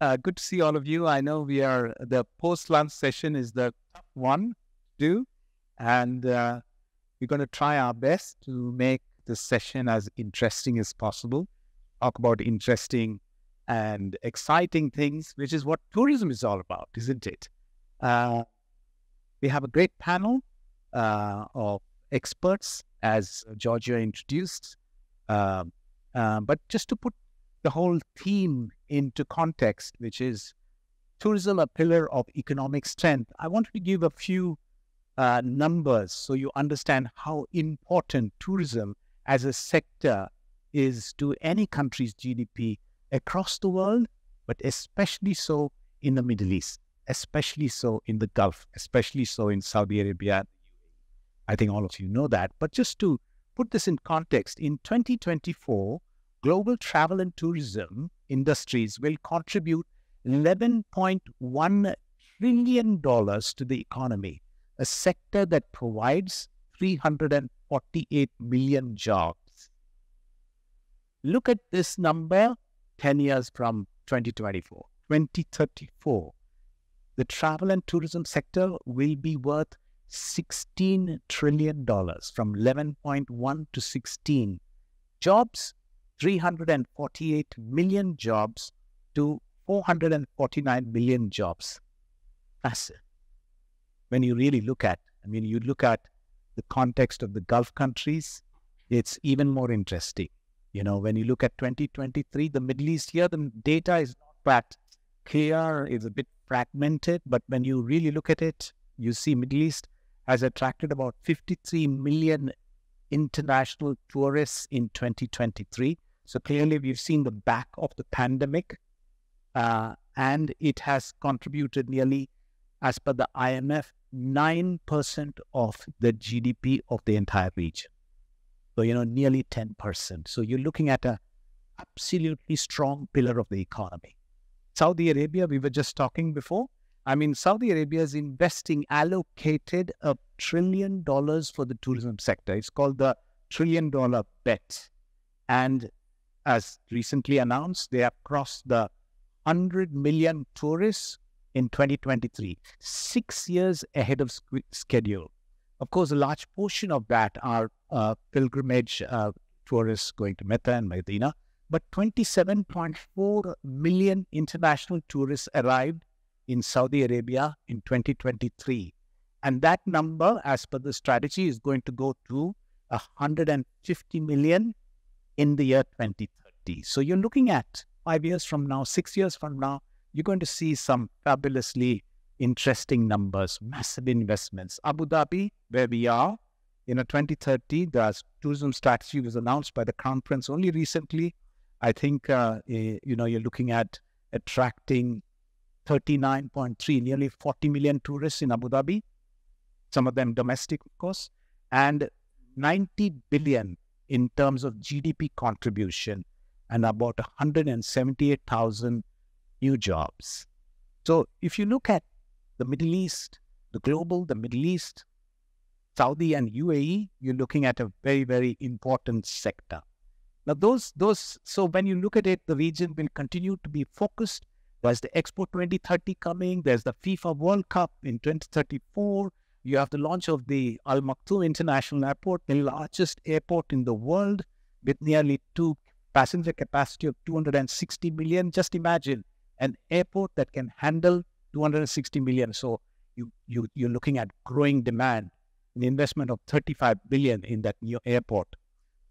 Good to see all of you. I know the post-lunch session is the tough one to do, and we're going to try our best to make the session as interesting as possible. Talk about interesting and exciting things, which is what tourism is all about, isn't it? We have a great panel of experts, as Georgia introduced. But just to put the whole theme into context, which is tourism, a pillar of economic strength, I wanted to give a few numbers so you understand how important tourism as a sector is to any country's GDP across the world, but especially so in the Middle East, especially so in the Gulf, especially so in Saudi Arabia. I think all of you know that. But just to put this in context, in 2024, global travel and tourism industries will contribute $11.1 trillion to the economy, a sector that provides 348 million jobs. Look at this number 10 years from 2024, 2034. The travel and tourism sector will be worth $16 trillion, from 11.1 to 16. Jobs, 348 million jobs to 449 million jobs. Massive. When you really look at, you look at the context of the Gulf countries, it's even more interesting. When you look at 2023, the Middle East here, the data is not that clear, it's a bit fragmented, but when you really look at it, you see Middle East has attracted about 53 million international tourists in 2023. So clearly we've seen the back of the pandemic, and it has contributed nearly, as per the IMF, 9% of the GDP of the entire region. So, nearly 10%. So you're looking at a absolutely strong pillar of the economy. Saudi Arabia, we were just talking before. Saudi Arabia is allocated $1 trillion for the tourism sector. It's called the $1 trillion bet. And as recently announced, they have crossed the 100 million tourists in 2023, 6 years ahead of schedule. Of course, a large portion of that are pilgrimage tourists going to Mecca and Medina, but 27.4 million international tourists arrived in Saudi Arabia in 2023. And that number, as per the strategy, is going to go to 150 million in the year 2030. So you're looking at 5 years from now, 6 years from now, you're going to see some fabulously interesting numbers, massive investments. Abu Dhabi, where we are, 2030, the tourism strategy was announced by the Crown Prince only recently. I think, you're looking at attracting 39.3, nearly 40 million tourists in Abu Dhabi, some of them domestic, of course, and 90 billion in terms of GDP contribution, and about 178,000 new jobs. So if you look at the Middle East, the Middle East, Saudi and UAE, you're looking at a very, very important sector. Now, so when you look at it, the region will continue to be focused. There's the Expo 2030 coming. There's the FIFA World Cup in 2034. You have the launch of the Al Maktoum International Airport, the largest airport in the world, with nearly passenger capacity of 260 million. Just imagine an airport that can handle 260 million. So you're looking at growing demand, an investment of 35 billion in that new airport.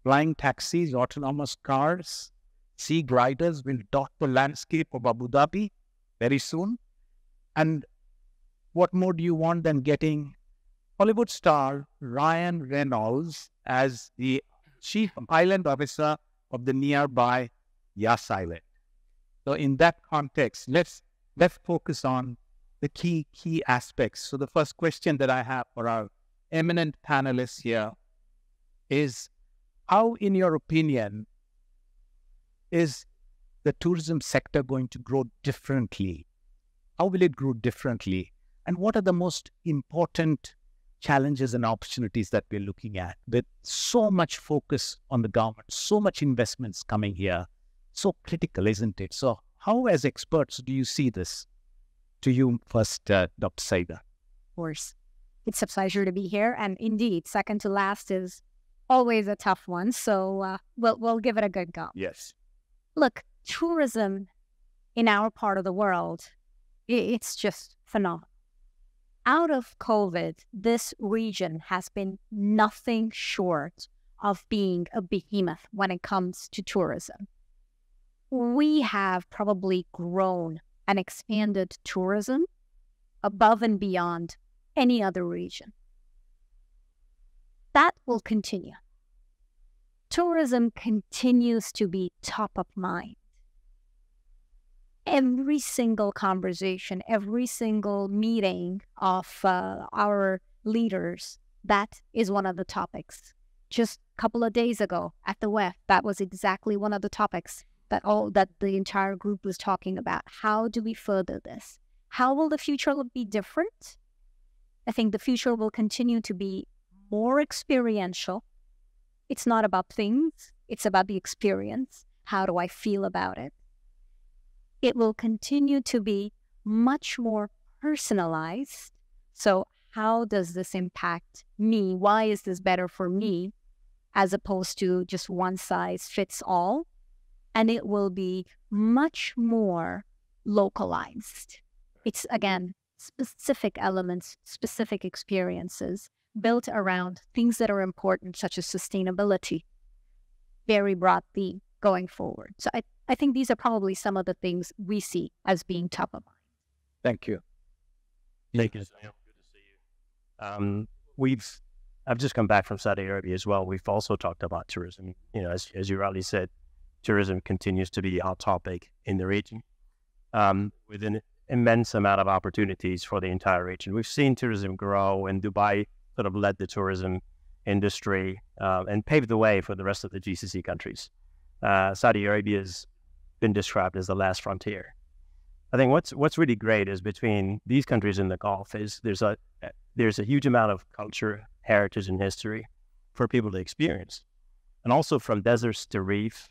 Flying taxis, autonomous cars, sea gliders will dot the landscape of Abu Dhabi very soon. And what more do you want than getting Hollywood star Ryan Reynolds as the chief island officer of the nearby Yas Island? So in that context, let's focus on the key aspects. So the first question that I have for our eminent panelists here is, how, in your opinion, is the tourism sector going to grow differently? How will it grow differently? And what are the most important challenges and opportunities that we're looking at, with so much focus on the government, so much investments coming here? So critical, isn't it? So How, as experts, do you see this? To you first, Dr. Saida. Of course. It's a pleasure to be here. And indeed, second to last is always a tough one. So we'll give it a good go. Yes. Look, tourism in our part of the world, it's just phenomenal. Out of COVID, this region has been nothing short of being a behemoth when it comes to tourism. We have probably grown and expanded tourism above and beyond any other region. That will continue. Tourism continues to be top of mind. Every single conversation, every single meeting of our leaders, that is one of the topics. Just a couple of days ago at the WEF, that was exactly one of the topics that the entire group was talking about. How do we further this? How will the future be different? I think the future will continue to be more experiential. It's not about things, it's about the experience. How do I feel about it? It will continue to be much more personalized. So how does this impact me? Why is this better for me? As opposed to just one size fits all. And it will be much more localized. It's, again, specific elements, specific experiences built around things that are important, such as sustainability, very broad theme going forward. So I think these are probably some of the things we see as being top of mind. Thank you. Thank you, Sam. Good to see you. I've just come back from Saudi Arabia as well. We've also talked about tourism. You know, as you rightly said, tourism continues to be a hot topic in the region, with an immense amount of opportunities for the entire region. We've seen tourism grow, and Dubai sort of led the tourism industry and paved the way for the rest of the GCC countries. Saudi Arabia has been described as the last frontier. I think what's really great is between these countries in the Gulf is there's a huge amount of culture, heritage, and history for people to experience, and also from deserts to reefs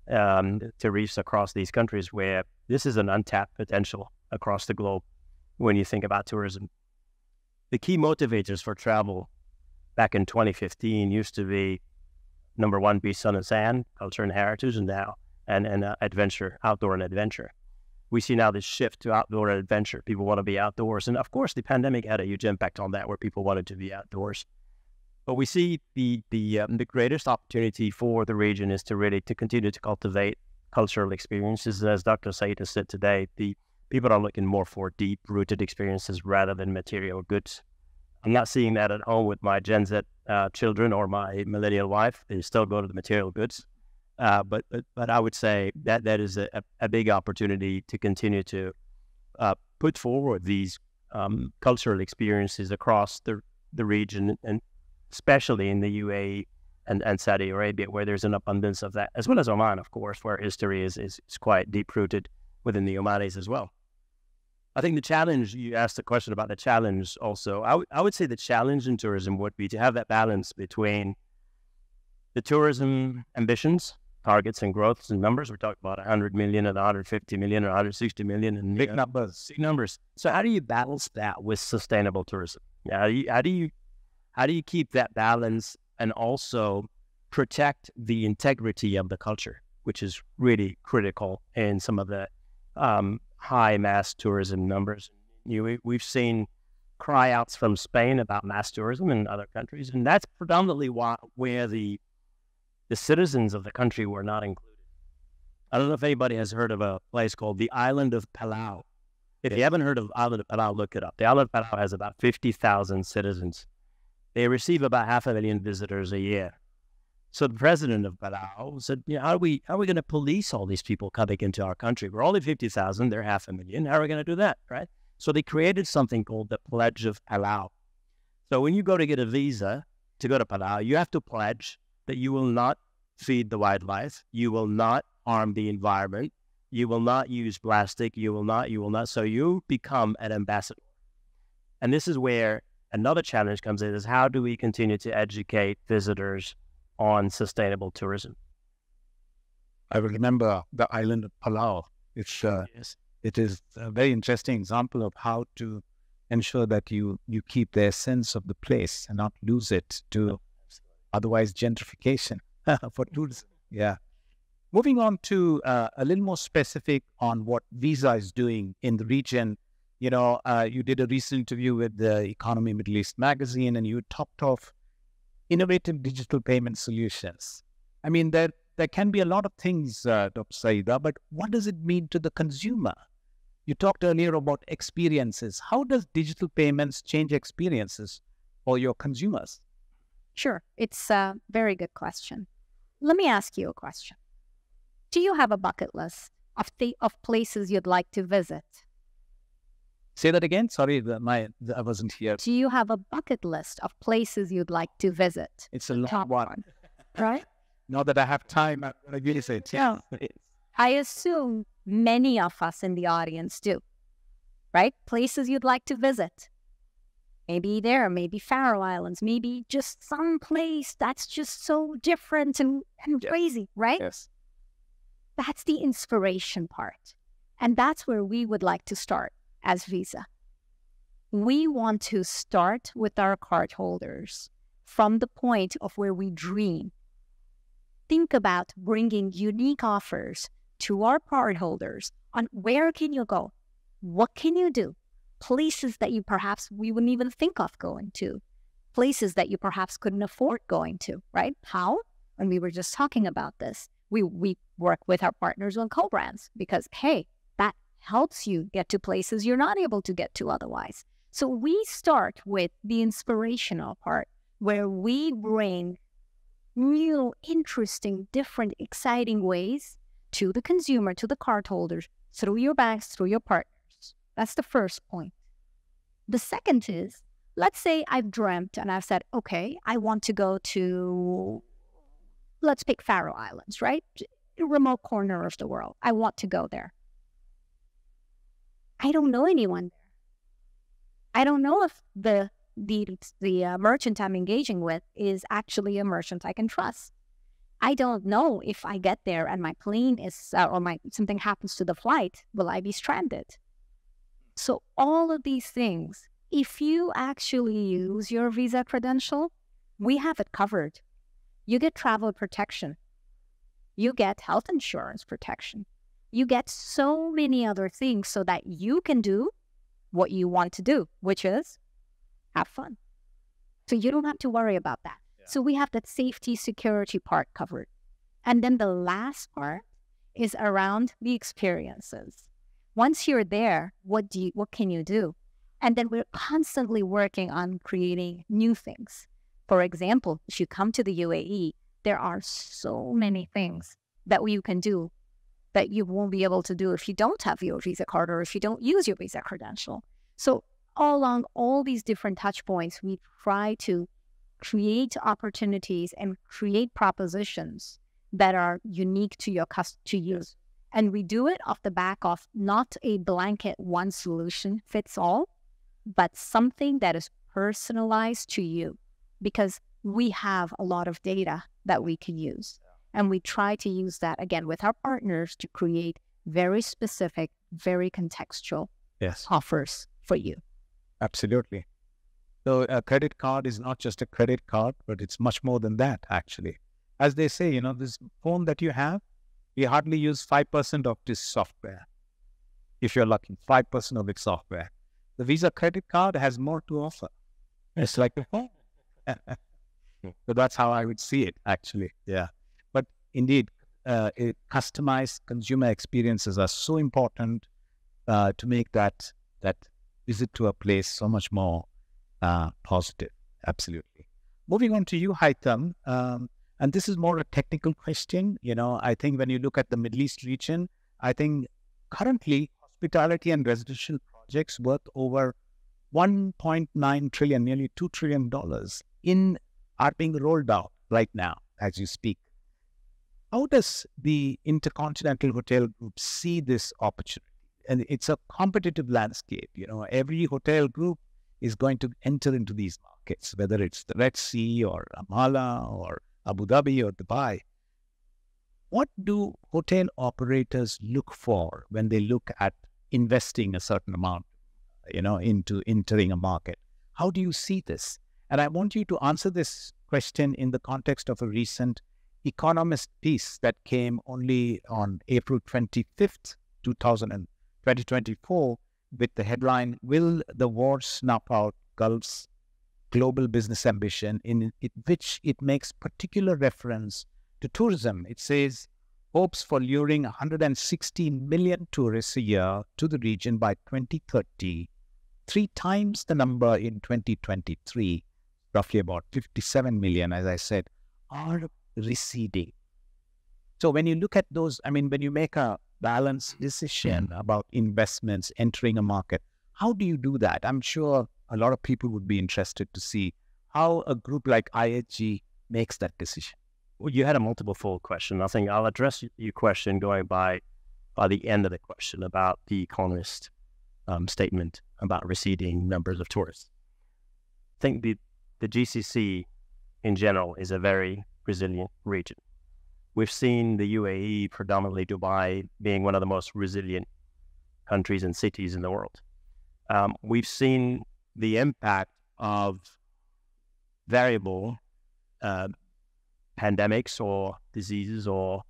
across these countries, where this is an untapped potential across the globe when you think about tourism. The key motivators for travel back in 2015 used to be, number one, beach, sun, and sand, culture and heritage, and now and adventure, outdoor and adventure. We see now this shift to outdoor and adventure. People want to be outdoors, and of course, the pandemic had a huge impact on that, where people wanted to be outdoors. But we see the greatest opportunity for the region is to continue to cultivate cultural experiences. As Dr. Saida said today, the people are looking more for deep-rooted experiences rather than material goods. I'm not seeing that at home with my Gen Z children or my millennial wife. They still go to the material goods. But I would say that is a big opportunity to continue to put forward these cultural experiences across the region, and especially in the UAE and Saudi Arabia, where there's an abundance of that, as well as Oman, of course, where history is quite deep-rooted within the Omanis as well. I think the challenge, you asked a question about the challenge also. I would say the challenge in tourism would be to have that balance between the tourism ambitions, targets, and growths and numbers. We're talking about 100 million and 150 million or 160 million, and Big numbers. Big numbers. So how do you balance that with sustainable tourism? How do you keep that balance and also protect the integrity of the culture, which is really critical in some of the high mass tourism numbers? We've seen cry outs from Spain about mass tourism in other countries, and that's predominantly where the citizens of the country were not included. I don't know if anybody has heard of a place called the Island of Palau. If you haven't heard of Island of Palau, look it up. The Island of Palau has about 50,000 citizens. They receive about 500,000 visitors a year. So the president of Palau said, how are we going to police all these people coming into our country? We're only 50,000, they're 500,000. How are we going to do that, right? So they created something called the Pledge of Palau. So when you go to get a visa to go to Palau, you have to pledge that you will not feed the wildlife, you will not harm the environment, you will not use plastic, you will not. So you become an ambassador. And this is where another challenge comes in, is how do we continue to educate visitors on sustainable tourism? I remember the island of Palau. Yes. It is a very interesting example of how to ensure that you keep the essence of the place and not lose it to otherwise gentrification for tourism. Yeah. Moving on to a little more specific on what Visa is doing in the region. You did a recent interview with the Economy Middle East magazine, and you talked of innovative digital payment solutions. I mean, there can be a lot of things, Dr. Saida, but what does it mean to the consumer? You talked earlier about experiences. How does digital payments change experiences for your consumers? Sure. It's a very good question. Let me ask you a question. Do you have a bucket list of places you'd like to visit? Say that again. Sorry, I wasn't here. Do you have a bucket list of places you'd like to visit? It's a long one. Right? Now that I have time, I'm going to visit. Yeah. I assume many of us in the audience do, right? Places you'd like to visit. Maybe there, maybe Faroe Islands, maybe just some place that's just so different and crazy, right? Yes. That's the inspiration part. And that's where we would like to start as Visa. We want to start with our cardholders from the point of where we dream. Think about bringing unique offers to our cardholders on where can you go? What can you do? Places that you perhaps we wouldn't even think of going to. Places that you perhaps couldn't afford going to, right? How? And we were just talking about this. We work with our partners on co-brands because, hey, that helps you get to places you're not able to get to otherwise. So we start with the inspirational part where we bring new, interesting, different, exciting ways to the consumer, to the cardholders, through your banks, through your partners. That's the first point. The second is, let's say I've dreamt and I've said, okay, I want to go to, let's pick Faroe Islands, right? A remote corner of the world. I want to go there. I don't know anyone there. I don't know if the merchant I'm engaging with is actually a merchant I can trust. I don't know if I get there and my plane is, or something happens to the flight, will I be stranded? So all of these things, if you actually use your Visa credential, we have it covered. You get travel protection. You get health insurance protection. You get so many other things so that you can do what you want to do, which is have fun. So you don't have to worry about that. Yeah. So we have that safety, security part covered. And then the last part is around the experiences. Once you're there, what can you do? And then we're constantly working on creating new things. For example, if you come to the UAE, there are so many things that you can do that you won't be able to do if you don't have your Visa card or if you don't use your Visa credential. So all along all these different touch points, we try to create opportunities and create propositions that are unique to your to use. And we do it off the back of not a blanket one solution fits all, but something that is personalized to you, because we have a lot of data that we can use. And we try to use that, again, with our partners to create very specific, very contextual offers for you. Absolutely. So a credit card is not just a credit card, but it's much more than that, actually. As they say, this phone that you have, we hardly use 5% of this software. If you're lucky, 5% of its software. The Visa credit card has more to offer. It's like a phone. So that's how I would see it, actually. Yeah. But indeed, customized consumer experiences are so important to make that visit to a place so much more positive. Absolutely. Moving on to you, Haitham, and this is more a technical question. I think when you look at the Middle East region, I think currently hospitality and residential projects worth over 1.9 trillion, nearly $2 trillion are being rolled out right now as you speak. How does the Intercontinental Hotel Group see this opportunity? And it's a competitive landscape. Every hotel group is going to enter into these markets, whether it's the Red Sea or Ramallah or Abu Dhabi or Dubai. What do hotel operators look for when they look at investing a certain amount, into entering a market? How do you see this? And I want you to answer this question in the context of a recent Economist piece that came only on April 25th, 2024, with the headline, "Will the War Snuff Out Gulf's Global Business Ambition?" in which it makes particular reference to tourism. It says, hopes for luring 160 million tourists a year to the region by 2030, 3 times the number in 2023, roughly about 57 million, as I said, are receding. So when you look at those, when you make a balanced decision about investments, entering a market, how do you do that? I'm sure a lot of people would be interested to see how a group like IHG makes that decision. Well, you had a multiple-fold question. I think I'll address your question going by the end of the question about the Economist statement about receding numbers of tourists. I think the GCC in general is a very resilient region. We've seen the UAE, predominantly Dubai, being one of the most resilient countries and cities in the world. We've seen the impact of variable pandemics or diseases or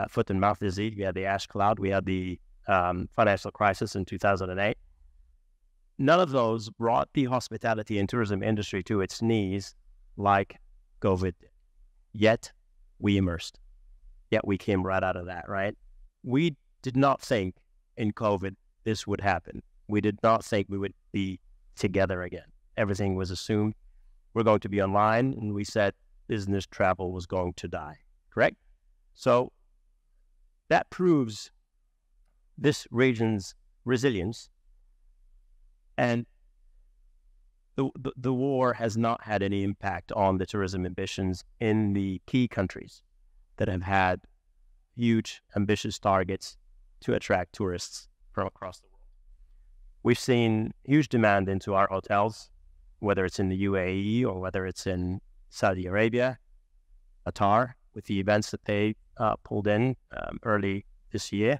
foot and mouth disease. We had the ash cloud. We had the financial crisis in 2008. None of those brought the hospitality and tourism industry to its knees like COVID did. Yet we emerged. Yet we came right out of that, right? We did not think in COVID this would happen. We did not think we would be together again. Everything was assumed we're going to be online, and we said business travel was going to die, correct? So that proves this region's resilience, and the war has not had any impact on the tourism ambitions in the key countries that have had huge, ambitious targets to attract tourists from across the world. We've seen huge demand into our hotels, whether it's in the UAE or whether it's in Saudi Arabia, Qatar, with the events that they pulled in early this year,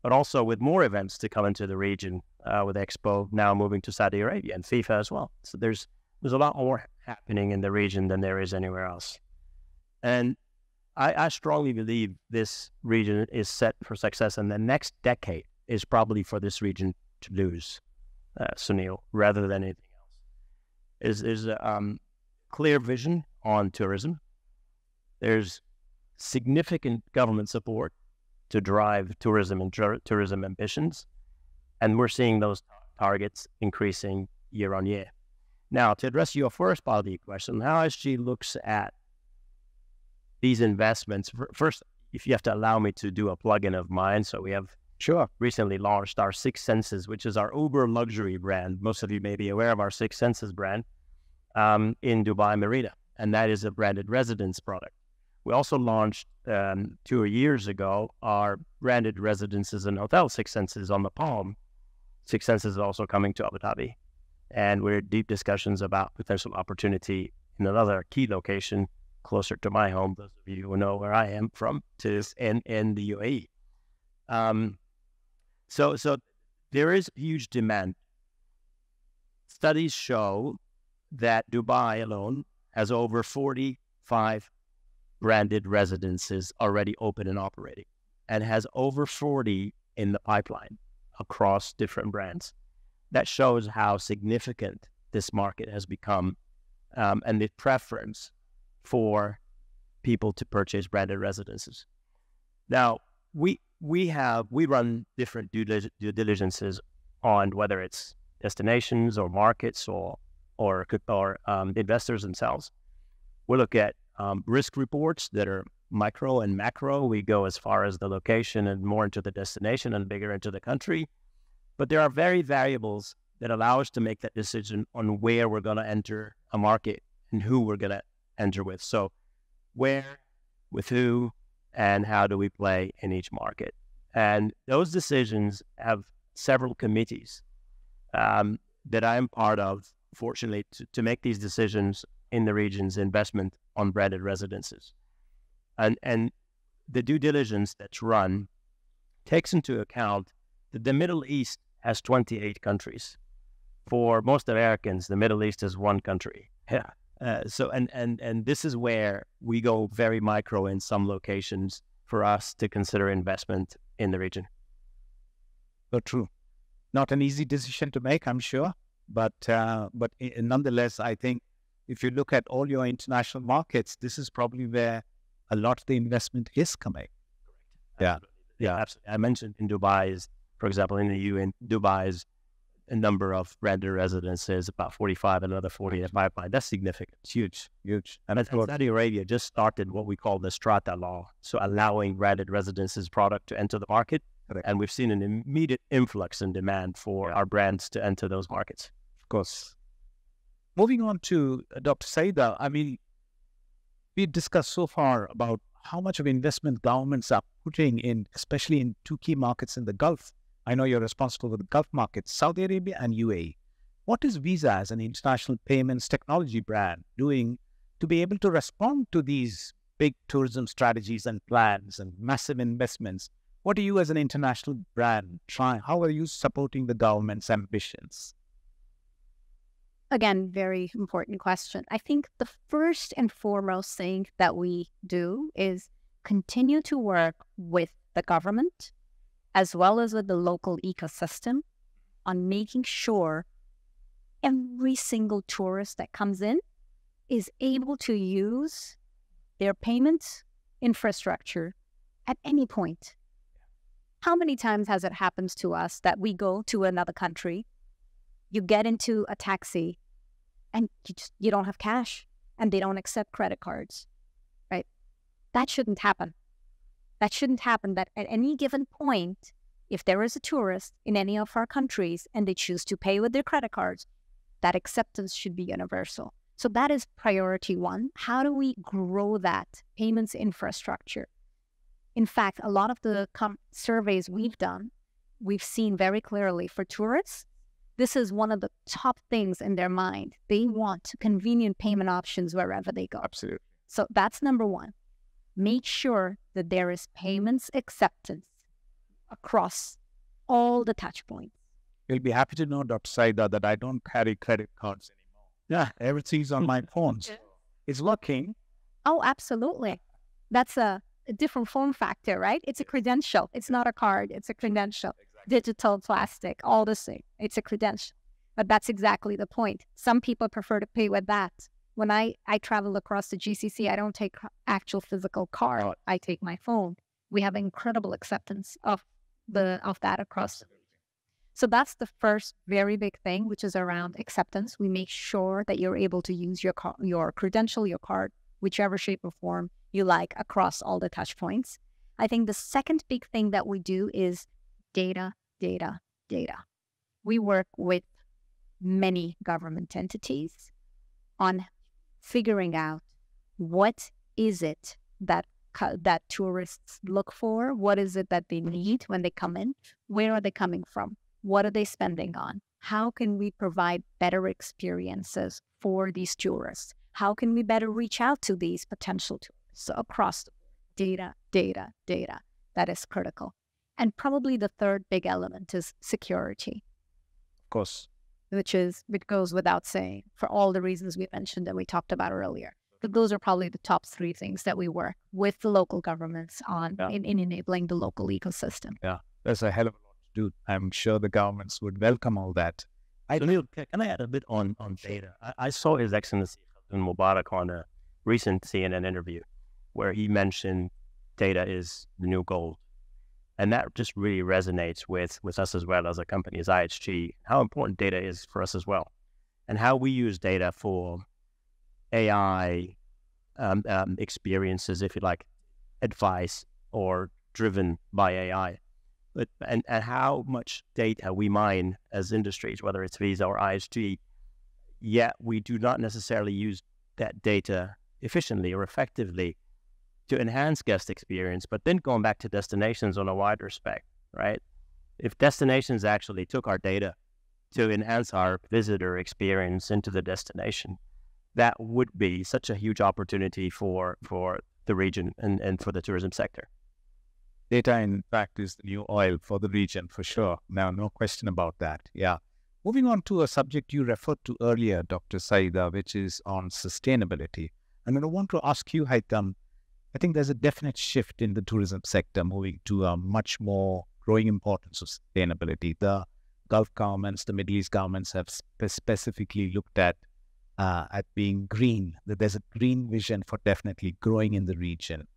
but also with more events to come into the region, with Expo now moving to Saudi Arabia and FIFA as well. So there's a lot more happening in the region than there is anywhere else. And I strongly believe this region is set for success, and the next decade is probably for this region to lose, Sunil, rather than anything else. There's a clear vision on tourism. There's significant government support to drive tourism and tourism ambitions, and we're seeing those targets increasing year on year. Now, to address your first part of the question, how IHG looks at these investments. First, if you have to allow me to do a plug-in of mine, so we have recently launched our Six Senses, which is our uber luxury brand. Most of you may be aware of our Six Senses brand in Dubai Marina, and that is a branded residence product. We also launched 2 years ago our branded residences and hotel Six Senses on the Palm. Six Senses is also coming to Abu Dhabi, and we're in deep discussions about potential opportunity in another key location closer to my home. Those of you who know where I am from, is in the UAE. So there is huge demand. Studies show that Dubai alone has over 45 branded residences already open and operating, and has over 40 in the pipeline across different brands. That shows how significant this market has become, and the preference for people to purchase branded residences. Now, we run different due diligences on whether it's destinations or markets or investors themselves. We look at risk reports that are micro and macro. We go as far as the location and more into the destination and bigger into the country. But there are very variables that allow us to make that decision on where we're going to enter a market and who we're going to enter with. So where, with who, and how do we play in each market? And those decisions have several committees that I'm part of, fortunately, to make these decisions in the region's investment on branded residences. And the due diligence that's run takes into account that the Middle East has 28 countries. For most Americans, the Middle East is one country. Yeah. And this is where we go very micro in some locations for us to consider investment in the region. So true. Not an easy decision to make, I'm sure, but nonetheless, I think if you look at all your international markets, this is probably where a lot of the investment is coming. Yeah, absolutely. I mentioned in Dubai, for example, in the EU, in Dubai's a number of rented residences, about 45, another 40 in the pipeline. That's significant. It's huge, huge. And Saudi Arabia just started what we call the strata law, so allowing rented residences product to enter the market. Correct. And we've seen an immediate influx in demand for our brands to enter those markets. Of course. Moving on to Dr. Saida, I mean, we discussed so far about how much of investment governments are putting in, especially in two key markets in the Gulf. I know you're responsible for the Gulf markets, Saudi Arabia and UAE. What is Visa as an international payments technology brand doing to be able to respond to these big tourism strategies and plans and massive investments? What are you as an international brand trying? How are you supporting the government's ambitions? Again, very important question. I think the first and foremost thing that we do is continue to work with the government as well as with the local ecosystem on making sure every single tourist that comes in is able to use their payments infrastructure at any point. How many times has it happened to us that we go to another country, you get into a taxi, and you don't have cash, and they don't accept credit cards, right? That shouldn't happen. That shouldn't happen, that at any given point, if there is a tourist in any of our countries and they choose to pay with their credit cards, that acceptance should be universal. So that is priority one. How do we grow that payments infrastructure? In fact, a lot of the surveys we've done, we've seen very clearly for tourists, this is one of the top things in their mind. They want convenient payment options wherever they go. Absolutely. So that's number one. Make sure that there is payments acceptance across all the touch points. You'll be happy to know, Dr. Saida, that I don't carry credit cards anymore. Yeah, everything's on my phones. It's working. Oh, absolutely. That's a different form factor, right? It's a credential. It's not a card. It's a credential. Exactly. Digital, plastic, all the same. It's a credential. But that's exactly the point. Some people prefer to pay with that. When I travel across the GCC, I don't take actual physical card. I take my phone. We have incredible acceptance of that across. So that's the first very big thing, which is around acceptance. We make sure that you're able to use your credential, your card, whichever shape or form you like across all the touch points. I think the second big thing that we do is data. We work with many government entities on figuring out what is it that tourists look for, what is it that they need when they come in, where are they coming from, what are they spending on, how can we provide better experiences for these tourists, how can we better reach out to these potential tourists. So across the board, data, that is critical. And probably the third big element is security. Of course. Which goes without saying for all the reasons we mentioned and we talked about earlier. But those are probably the top three things that we work with the local governments on in enabling the local ecosystem. Yeah, there's a hell of a lot to do. I'm sure the governments would welcome all that. Neil, can I add a bit on data? I saw His Excellency Mubarak on a recent CNN interview where he mentioned data is the new gold. And that just really resonates with us as well as a company as IHG, how important data is for us as well, and how we use data for AI experiences, if you like, advice or driven by AI, and how much data we mine as industries, whether it's Visa or IHG, yet we do not necessarily use that data efficiently or effectively to enhance guest experience. But then going back to destinations on a wider spec, right? If destinations actually took our data to enhance our visitor experience into the destination, that would be such a huge opportunity for the region and for the tourism sector. Data, in fact, is the new oil for the region, for sure. Now, no question about that. Yeah. Moving on to a subject you referred to earlier, Dr. Saida, which is on sustainability. And I want to ask you, Haitham, I think there's a definite shift in the tourism sector moving to a much more growing importance of sustainability. The Gulf governments, the Middle East governments have specifically looked at being green, that there's a green vision for definitely growing in the region.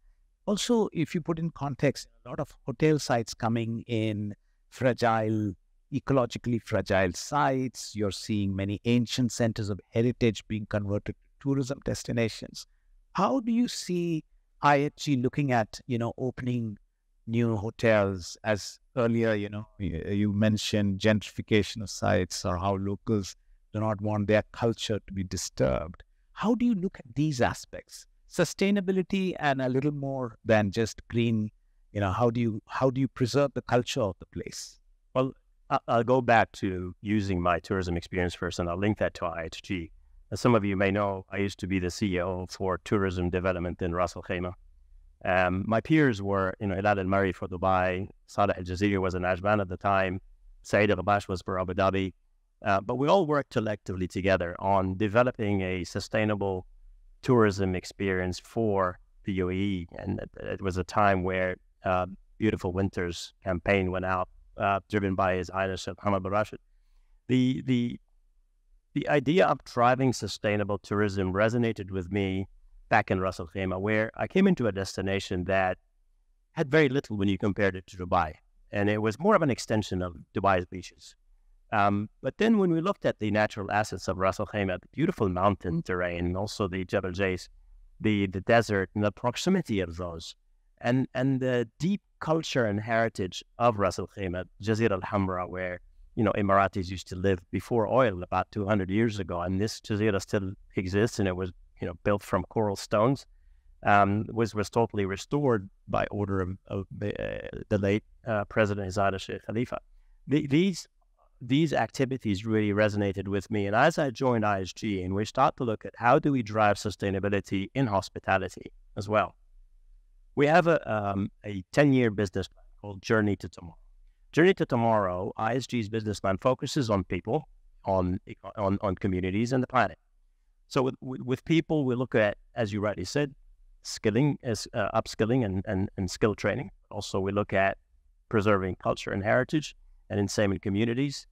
Also, if you put in context, a lot of hotel sites coming in fragile, ecologically fragile sites. You're seeing many ancient centers of heritage being converted to tourism destinations. How do you see IHG looking at, opening new hotels? As earlier, you mentioned gentrification of sites, or how locals do not want their culture to be disturbed. How do you look at these aspects? Sustainability and a little more than just green, how do you preserve the culture of the place? Well, I'll go back to using my tourism experience first, and I'll link that to IHG. As some of you may know, I used to be the CEO for tourism development in Ras Al Khaimah. My peers were, Hilal Al Mari for Dubai, Saleh Al Jazeera was in Ajman at the time, Saeed Al Rabash was for Abu Dhabi. But we all worked collectively together on developing a sustainable tourism experience for the UAE. And it was a time where Beautiful Winters campaign went out, driven by His Highness Hamad bin Rashid. The idea of driving sustainable tourism resonated with me back in Ras Al Khaimah, where I came into a destination that had very little when you compared it to Dubai. And it was more of an extension of Dubai's beaches. But then when we looked at the natural assets of Ras Al Khaimah, the beautiful mountain terrain, and also the Jebel Jais, the desert, and the proximity of those, and the deep culture and heritage of Ras Al Khaimah, Jazira Al Hamra, where Emiratis used to live before oil about 200 years ago, and this Jazira still exists, and it was built from coral stones, was totally restored by order of the late President His Highness Sheikh Khalifa. These activities really resonated with me. And as I joined IHG, and we start to look at how do we drive sustainability in hospitality as well. We have a 10-year business plan called Journey to Tomorrow. Journey to Tomorrow, IHG's business plan focuses on people, on communities, and the planet. So with people, we look at, as you rightly said, upskilling and skill training. Also, we look at preserving culture and heritage, and enhancement communities,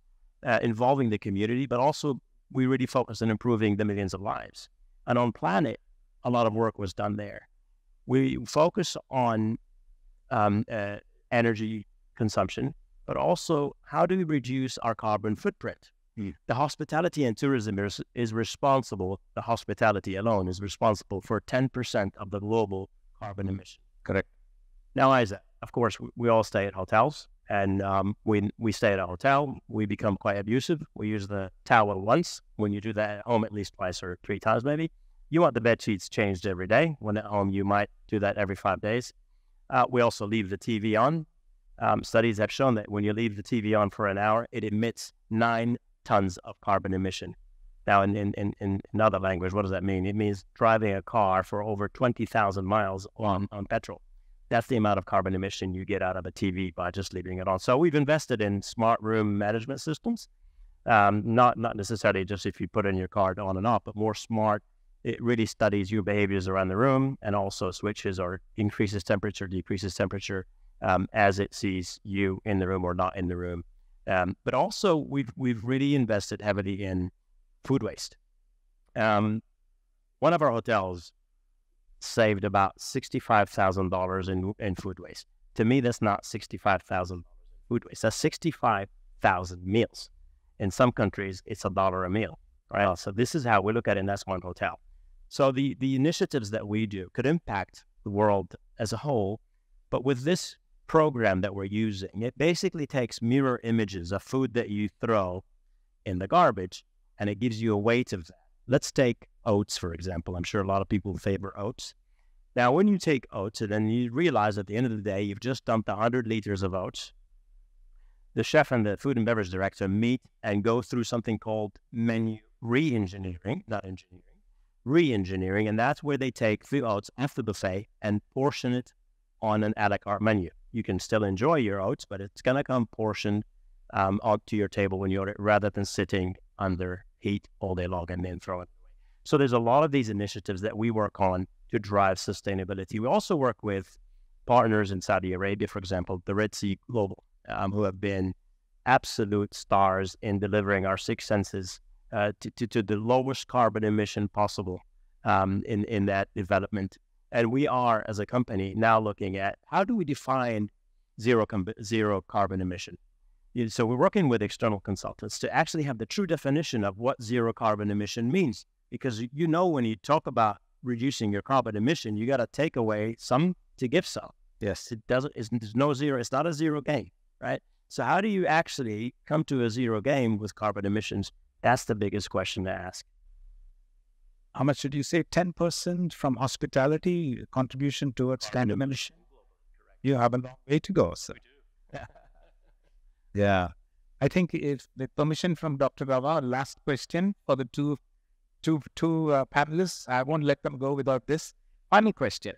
involving the community, but also we really focus on improving the millions of lives. And on planet, a lot of work was done there. We focus on energy consumption, but also how do we reduce our carbon footprint? The hospitality and tourism is responsible, the hospitality alone is responsible for 10% of the global carbon emission. Correct. Now, why is that? Of course, we all stay at hotels. And when we stay at a hotel, we become quite abusive. We use the towel once. When you do that at home, at least twice or 3 times maybe. You want the bed sheets changed every day. When at home, you might do that every 5 days. We also leave the TV on. Studies have shown that when you leave the TV on for an hour, it emits 9 tons of carbon emission. Now, in another language, what does that mean? It means driving a car for over 20,000 miles on petrol. That's the amount of carbon emission you get out of a TV by just leaving it on. So we've invested in smart room management systems, not necessarily just if you put in your car on and off, but more smart. It really studies your behaviors around the room and also switches or increases temperature, decreases temperature as it sees you in the room or not in the room. But also we've really invested heavily in food waste. One of our hotels saved about $65,000 in food waste. To me, that's not $65,000 in food waste. That's 65,000 meals. In some countries, it's $1 a meal, right? So this is how we look at it, and that's one hotel. So the initiatives that we do could impact the world as a whole, but with this program that we're using, it basically takes mirror images of food that you throw in the garbage, and it gives you a weight of that. Let's take oats, for example. I'm sure a lot of people favor oats. Now, when you take oats and then you realize at the end of the day, you've just dumped 100 liters of oats, the chef and the food and beverage director meet and go through something called menu re-engineering, not engineering, re-engineering. And that's where they take the oats off the buffet and portion it on an a la carte menu. You can still enjoy your oats, but it's going to come portioned out to your table when you order, rather than sitting under heat all day long and then throw it away. So there's a lot of these initiatives that we work on to drive sustainability. We also work with partners in Saudi Arabia, for example, the Red Sea Global, who have been absolute stars in delivering our six senses to the lowest carbon emission possible in that development. And we are, as a company, now looking at how do we define zero carbon emission. So we're working with external consultants to actually have the true definition of what zero carbon emission means. Because when you talk about reducing your carbon emission, you got to take away some to give some. Yes. There's no zero. It's not a zero game, right? So how do you actually come to a zero game with carbon emissions? That's the biggest question to ask. How much did you say? 10% from hospitality contribution towards carbon emission? You have a long way to go, sir. We do. Yeah. I think if the permission from Dr. Rava, last question for the two panelists. I won't let them go without this. Final question.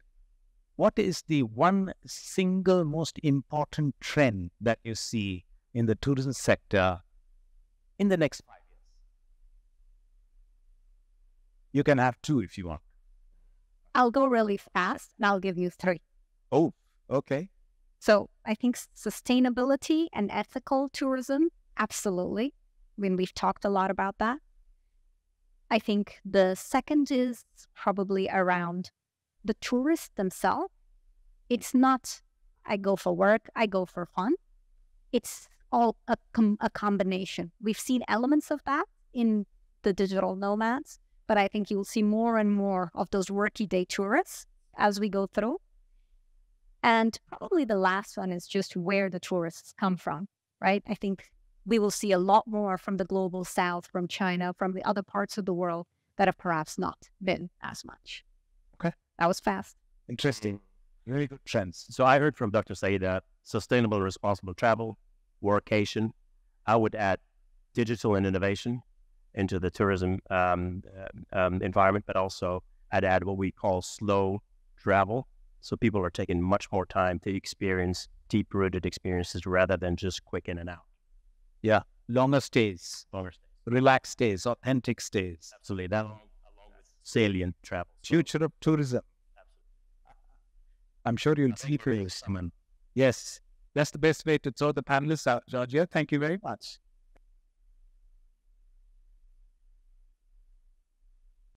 What is the one single most important trend that you see in the tourism sector in the next 5 years? You can have two if you want. I'll go really fast and I'll give you three. Oh, okay. So I think sustainability and ethical tourism, absolutely. We've talked a lot about that. I think the second is probably around the tourists themselves. It's not, I go for work, I go for fun. It's all a combination. We've seen elements of that in the digital nomads, but I think you'll see more and more of those worky day tourists as we go through. And probably the last one is just where the tourists come from, right? I think we will see a lot more from the global south, from China, from the other parts of the world that have perhaps not been as much. Okay. That was fast. Interesting. Very good trends. So I heard from Dr. Saeed that sustainable, responsible travel, workation. I would add digital and innovation into the tourism environment, but also I'd add what we call slow travel. So people are taking much more time to experience deep-rooted experiences rather than just quick in and out. Yeah, longer stays, relaxed stays, authentic stays. Absolutely, that along with salient travel. Future of tourism. I'm sure you'll see for Simon. Yes, that's the best way to throw the panelists out, Georgia. Thank you very much.